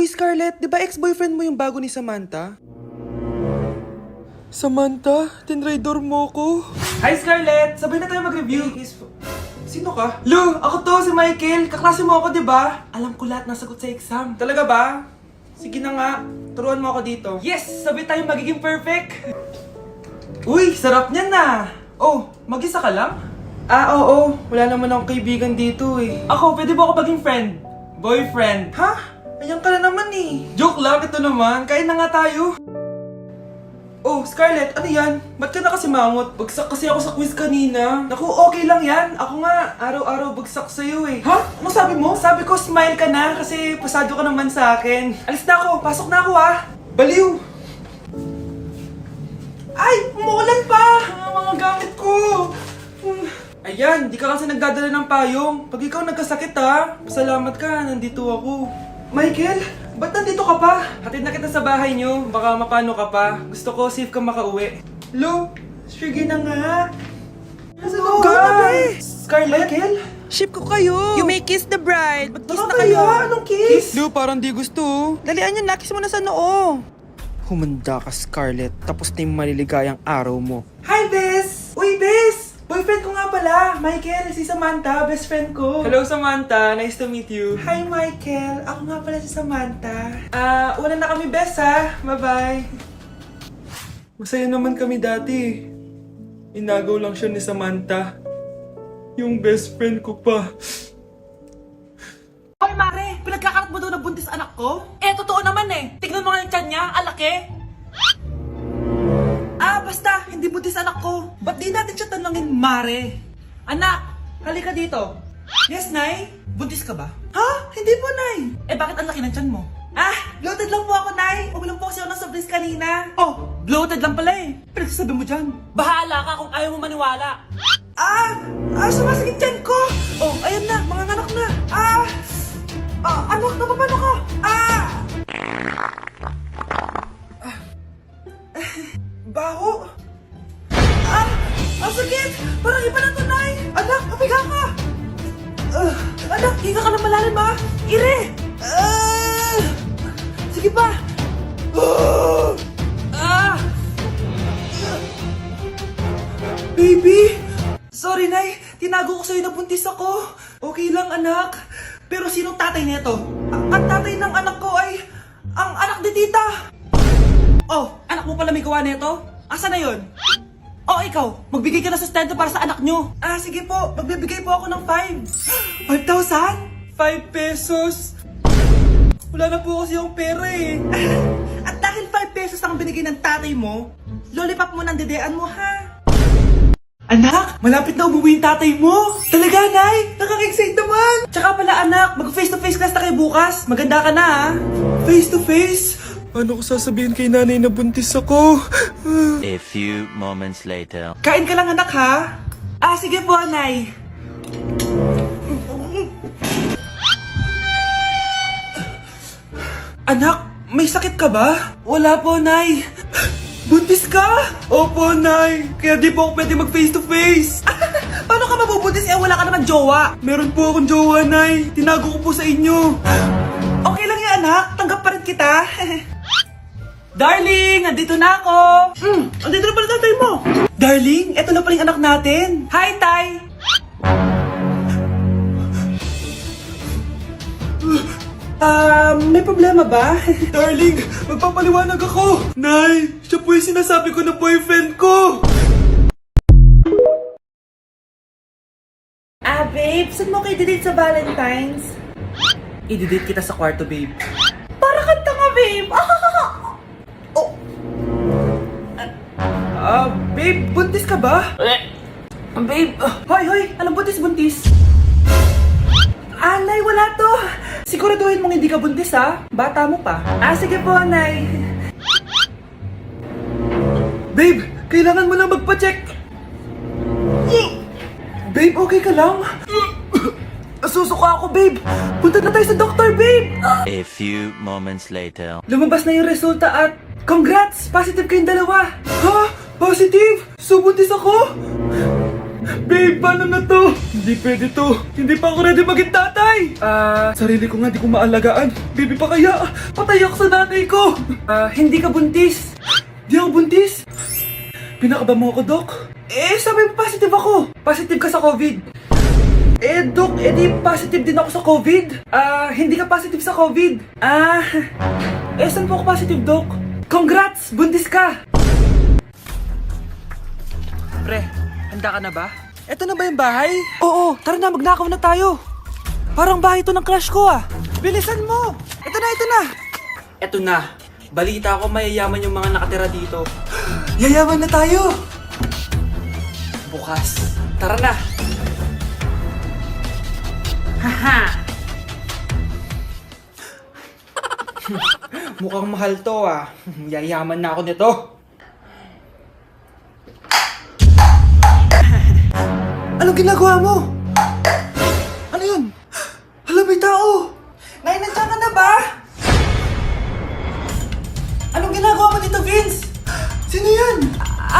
Uy, Scarlett, di ba ex-boyfriend mo yung bago ni Samantha? Samantha, tinraidor mo ko. Hi, Scarlett! Sabay na tayo mag-review. Sino ka? Lu, ako to, si Michael. Kaklase mo ako, di ba? Alam ko lahat ng sagot sa exam. Talaga ba? Sige na nga, turuan mo ako dito. Yes! Sabay tayo magiging perfect! Uy, sarap niyan na! Oh, mag-isa ka lang? Oo. Wala naman akong kaibigan dito eh. Ako, pwede ba ako maging friend? Boyfriend? Ha? Ayan ka na naman eh. Joke lang, ito naman. Kain na nga tayo. Oh, Scarlett, ano yan? Ba't ka na kasi mangot? Bagsak kasi ako sa quiz kanina. Naku, okay lang yan. Ako nga, araw-araw bagsak sa'yo eh. Ha? Ano sabi mo? Sabi ko, smile ka na kasi pasado ka naman sa akin. Alis na ako, pasok na ako ah. Baliw! Ay, umuulan pa! Ang mga gamit ko! Ayan, di ka kasi nagdadala ng payong. Pag ikaw nagkasakit ha, pasalamat ka, nandito ako. Michael, ba't nandito ka pa? Hatid na kita sa bahay niyo, baka mapano ka pa. Gusto ko safe ka makauwi. Lo, sige na nga. Go na, be! Scarlett? Michael? Ship ko kayo! You may kiss the bride! Mag-kiss Ano na kaya? kayo! Anong kiss? Lu, parang di gusto. Dalian yun, nakis mo na sa noo. Humanda ka, Scarlett. Tapos na yung maliligayang araw mo. Hi, Bes! Uy, Bes! Boyfriend ko nga pala, Michael, si Samantha, best friend ko. Hello, Samantha. Nice to meet you. Hi, Michael. Ako nga pala si Samantha. Una na kami, Bes, ha? Bye-bye. Masaya naman kami dati. Inagaw lang siya ni Samantha. Yung best friend ko pa. Hoy Mare, pinagkakarat mo daw na buntis anak ko? Totoo naman eh. Tignan mo nga yung tiyan niya, alaki. Basta, hindi buntis anak ko. Ba't di natin siya tanongin, Mare? Anak, halika dito. Yes, Nay? Buntis ka ba? Ha? Hindi po, Nay. Bakit ang laki ng tiyan mo? Bloated lang po ako, Nay. Uminom po kasi ako ng soft kanina. Oh, bloated lang pala eh. Pinagsasabi mo dyan. Bahala ka kung ayaw mo maniwala. Sumasakit tiyan ko. Oh, ayan na, mga anak na. Anak, napapano ka? Baho! Ang sakit! Parang iba na to, Nay! Anak, papiga ka! Anak, hinga ka na malalim, ha? Ire! Sige pa! Baby! Sorry, Nay. Tinago ko sa'yo na buntis ako. Okay lang, anak. Pero sinong tatay nito? Ang tatay ng anak ko ay ang anak ni tita. Oh, anak mo pala may gawa nito? Asa na yun? Oh, ikaw, magbigay ka na sustento para sa anak nyo. Sige po. Magbibigay po ako ng 5. 5,000? 5 pesos. Wala na po kasi yung pera eh. At dahil 5 pesos ang binigay ng tatay mo, lollipop mo ng dedean mo, ha? Anak, malapit na umuwi yung tatay mo. Talaga, Nay? Nakaka-excite naman. Tsaka pala anak, mag-face-to-face class na kayo bukas. Maganda ka na, ha? Face to face? Paano ko sasabihin kay nanay na buntis ako? A few moments later. Kain ka lang, anak, ha? Sige po, Nay. Anak, may sakit ka ba? Wala po, Nay. Buntis ka? Opo, Nay. Kaya di po ako pwede mag face to face. Paano ka mabubuntis wala ka naman jowa? Meron po akong jowa, Nay. Tinago ko po sa inyo. Okay lang yan, anak. Tanggap pa rin kita. Darling, nandito na ako. Andito na pala tatay mo. Darling, eto na pala yung anak natin. Hi, Tay. May problema ba? Darling, magpapaliwanag ako. Nay, siya po yung sinasabi ko na boyfriend ko. Babe, saan mo kayo didate sa Valentine's? I-date kita sa kwarto, babe. Para kanta nga, babe. Babe, buntis ka ba? Babe, hoy, anong buntis? Nay, wala to. Siguraduhin mong hindi ka buntis, ha? Bata mo pa. Sige po, Nay. Babe, kailangan mo lang magpa-check. Babe, okay ka lang? Nasusuka ako, babe. Punta na tayo sa doktor, babe. A few moments later. Lumabas na yung resulta at congrats! Positive kayong dalawa. Ha? Positive? So buntis ako? Babe, paano na to? Hindi pwede to. Hindi pa ako ready maging tatay. Sarili ko nga di ko maalagaan. Baby pa kaya? Patay ako sa nanay ko. Hindi ka buntis. Di ako buntis. Pinakaba mo ako, Dok. Sabi mo positive ako. Positive ka sa COVID. Dok, di positive din ako sa COVID. Hindi ka positive sa COVID. Saan po ako positive, Dok? Congrats! Buntis ka! Pre, handa ka na ba? Eto na ba yung bahay? Oo, tara na, magnakaw na tayo. Parang bahay to ng crush ko ah. Bilisan mo! Ito na! Eto na, balita ko mayayaman yung mga nakatira dito. Yayaman na tayo! Bukas, tara na! Haha! Mukhang mahal to ah. Yayaman na ako nito. Anong ginagawa mo? Ano yun? Hala, may tao! Nay, nandiyan ka na ba? Anong ginagawa mo dito, Vince? Sino yan?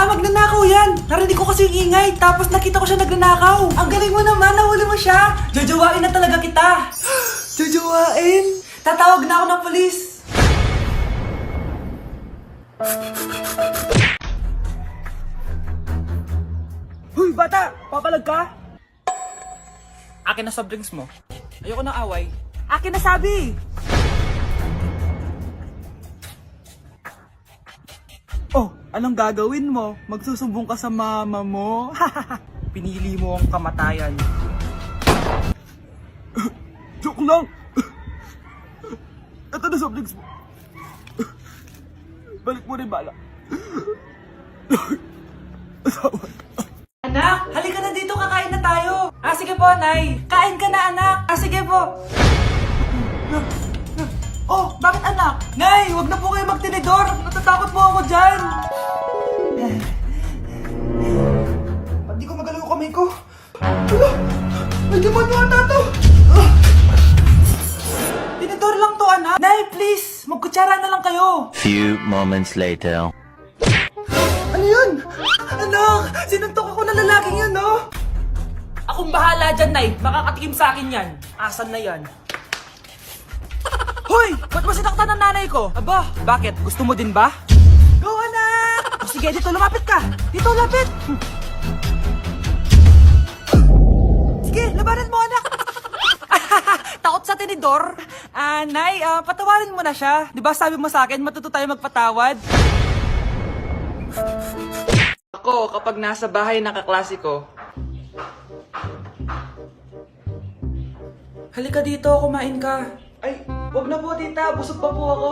Magnanakaw yan! Narinig ko kasi yung ingay, tapos nakita ko siya nagnanakaw. Ang galing mo naman, nahuli mo siya! Jajawain na talaga kita! Jajawain? Tatawag na ako ng polis! Huy, bata! Papalag ka? Akin na soft drinks mo. Ayoko ng away. Akin na sabi! Oh, anong gagawin mo? Magsusumbong ka sa mama mo? Pinili mo ang kamatayan. Joke lang! Ito na soft drinks mo. Balik mo rin bala. Anak, halika na dito, kakain na tayo. Sige po, Nay. Kain ka na, anak. Sige po. Oh, bakit anak? Nay, wag na po kayo magtinidor. Natatakot po ako dyan. Ba't di ko magalaw yung kamay ko? Hala, may demonyo ata to. Tinidor lang to, anak. Nay, please, magkutsara na lang kayo. Few moments later. Ano yun? Anak, sinuntok ako na lalaking yun, no? Akong bahala dyan, Nay. Makakatikim sa akin yan. Asan na yan? Hoy! Ba't mo sinaktan ng nanay ko? Aba, bakit? Gusto mo din ba? Go, anak! O sige, dito lumapit ka! Dito, lapit! Sige, labanan mo, anak! Takot sa tinidor? Nay, patawarin mo na siya. Di ba sabi mo sa akin, matuto tayo magpatawad? Ako, kapag nasa bahay ng kaklase ko, halika dito, kumain ka. Ay, wag na po, tita. Busog pa po ako.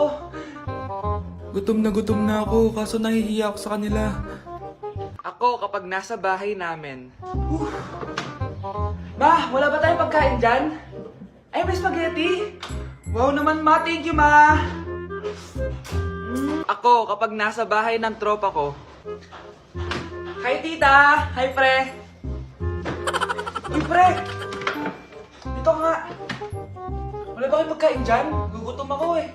Gutom na ako, kaso nahihiya ako sa kanila. Ako, kapag nasa bahay namin. Ma, wala ba tayong pagkain dyan? Ay, may spaghetti? Wow naman, ma. Thank you, ma. Ako, kapag nasa bahay ng tropa ko. Hi, tita. Hi, pre. Uy, pre. Dito nga. Wala ba kayong pagkain dyan? Gugutom ako eh.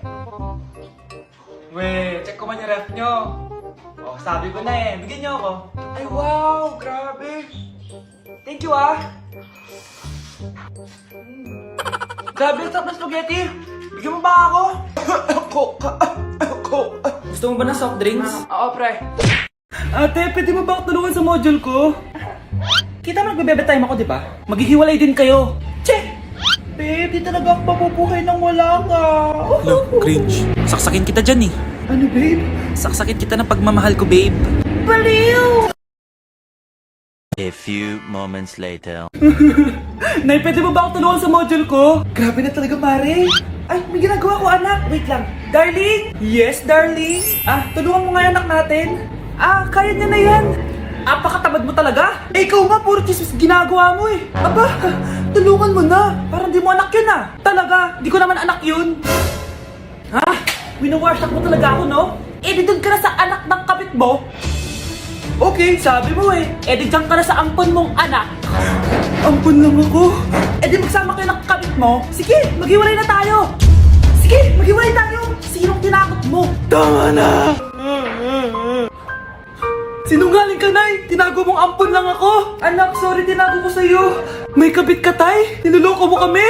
Weh, check ko man yung ref nyo. Oh, sabi ko na eh. Bigyan nyo ako. Ay, wow. Grabe. Thank you, ah. Grabe, sarap na spaghetti. Bigyan mo ba ako? Gusto mo ba ng soft drinks? Oo, pre. Ate, pwede mo ba tulungan sa module ko? Kita magbebebe time ako, di ba? Maghihiwalay din kayo. Che! Babe, di talaga ako mapupuhay nang wala ka. Look, cringe. Saksakin kita dyan eh. Ano, babe? Saksakin kita ng pagmamahal ko, babe. Baliw! A few moments later. Nay, pwede mo ba ako tulungan sa module ko? Grabe na talaga, pare. Ay, may ginagawa ko, anak. Wait lang. Darling? Yes, darling? Tulungan mo nga yung anak natin. Kaya niya na yan. Apakatamad mo talaga. Ikaw nga, puro chismis ginagawa mo eh. Aba, tulungan mo na. Parang di mo anak yun ah. Talaga, di ko naman anak yun. Winawarsak mo talaga ako, no? Di doon ka na sa anak ng kapit mo. Okay, sabi mo eh. Di dyan ka na sa ampon mong anak. Ampon lang ako? Di magsama kayo ng kapit mo. Sige, maghiwalay na tayo. Sige, maghiwalay tayo. Sinong tinakot mo? Tama na! Sinungaling ka, Nay! Tinago mong ampon lang ako! Anak, sorry, tinago ko sa'yo! May kabit ka, Tay? Niloloko mo kami?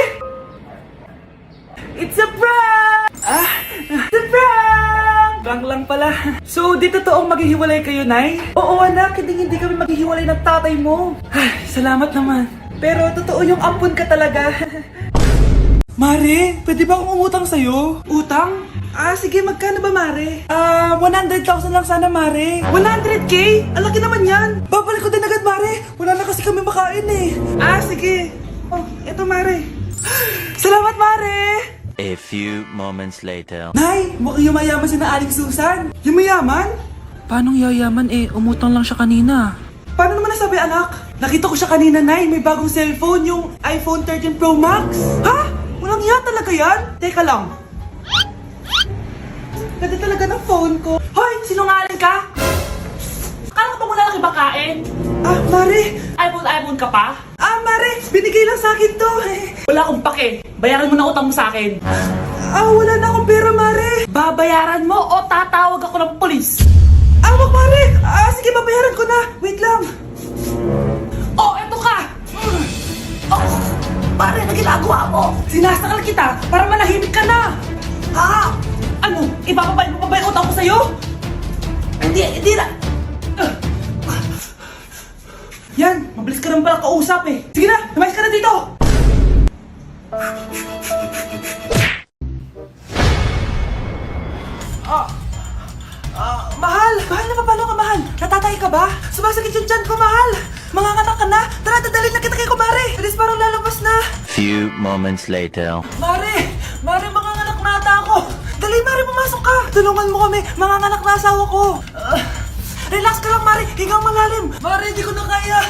It's a prank! It's a prank! Prank lang pala. So, di totoong maghihiwalay kayo, Nay? Oo, anak, hindi kami maghihiwalay ng tatay mo. Ay, salamat naman. Pero totoo yung ampon ka talaga. Mare, pwede ba akong umutang sa'yo? Utang? Sige, magkano ba, Mare? 100,000 lang sana, Mare. 100K? Ang laki naman yan. Babalik ko din agad, Mare. Wala na kasi kami makain eh. Sige. Oh, eto, Mare. Salamat, Mare. A few moments later. Nay, mukhang yumayaman si na Aling Susan. Yumayaman? Paano yayaman eh? Umutang lang siya kanina. Paano naman nasabi, anak? Nakita ko siya kanina, Nay. May bagong cellphone, yung iPhone 13 Pro Max. Ha? Walang iya talaga yan? Teka lang. Ganda talaga ng phone ko. Hoy, sinungaling ka? Akala ko ba muna lang ibakain? Mare. iPhone ka pa? Mare, binigay lang sa akin to. Wala akong pake. Bayaran mo na utang mo sa akin. Wala na akong pera, Mare. Babayaran mo o tatawag ako ng polis? Wag, Mare. Sige, babayaran ko na. Wait lang. Oh, eto ka! Pare, na ginagawa mo? Sinasakal kita para manahimik ka na! Ano? Ipapabayad mo pa ba yung utang ko sa'yo? Hindi na! Yan, mabilis ka naman pala kausap eh. Sige na, lumayas ka na dito. Mahal! Mahal na paano ka, mahal? Natatay ka ba? Sumasakit yung tiyan ko, mahal! Manganganak ka na? Tara, dadalhin na kita kay kumare! Alis parang lalabas na! Few moments later. Mare! Mare, manganganak na ata ako! Dali, Mare, pumasok ka! Tulungan mo kami! Manganganak na asawa ko! Relax ka lang, Mare! Higang malalim! Mare, hindi ko na kaya!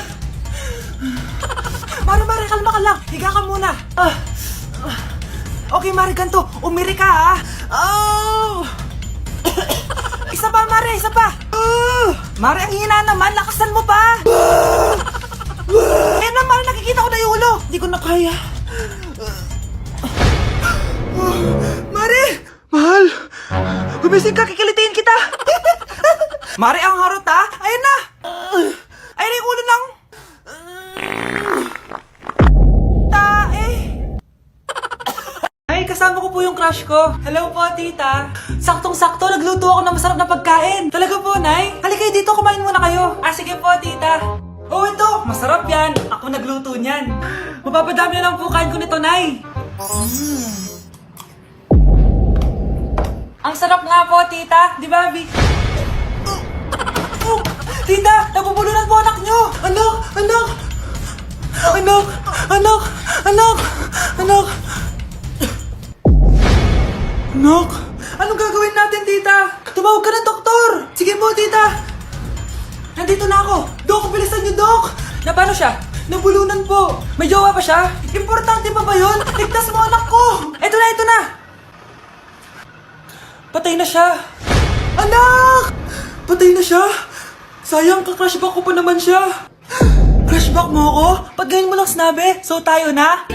Mare, kalma ka lang! Higa ka muna! Okay, Mare, ganito! Umiri ka, ha! Isa pa, Mare! Isa pa! Mare, ang hina naman! Lakasan mo pa! Eh na, Mare, nakikita ko na yung ulo! Hindi ko na kaya! Mare! Mahal! Gumising ka, kikilitiin kita! Mare, ang harot ha! Ayun na! Ayun na yung ulo ng... tae! Ay, kasama ko po yung crush ko. Hello po, tita. Saktong-sakto, nagluto ako ng masarap na pagkain. Talaga po, Nay? Halika dito, kumain muna kayo. Sige po, tita. Oh, ito! Masarap yan! Ako nagluto niyan. Mapapadami na lang po kain ko nito, Nay. Ang sarap nga po, tita. Di ba, Vic? Tita, nabubulunan po anak nyo! Anak! Anak! Anong gagawin natin, tita? Tumawag ka ng doktor! Sige po, tita! Nandito na ako! Dok, bilisan niyo, Dok! Na paano siya? Nabulunan po! May jowa pa siya? Importante pa ba yun? Ligtas mo anak ko! Ito na! Patay na siya! Anak! Patay na siya? Sayang, ka-crushback ko pa naman siya. Crushback mo ako? Pag ganyan mo lang sinabi, so tayo na?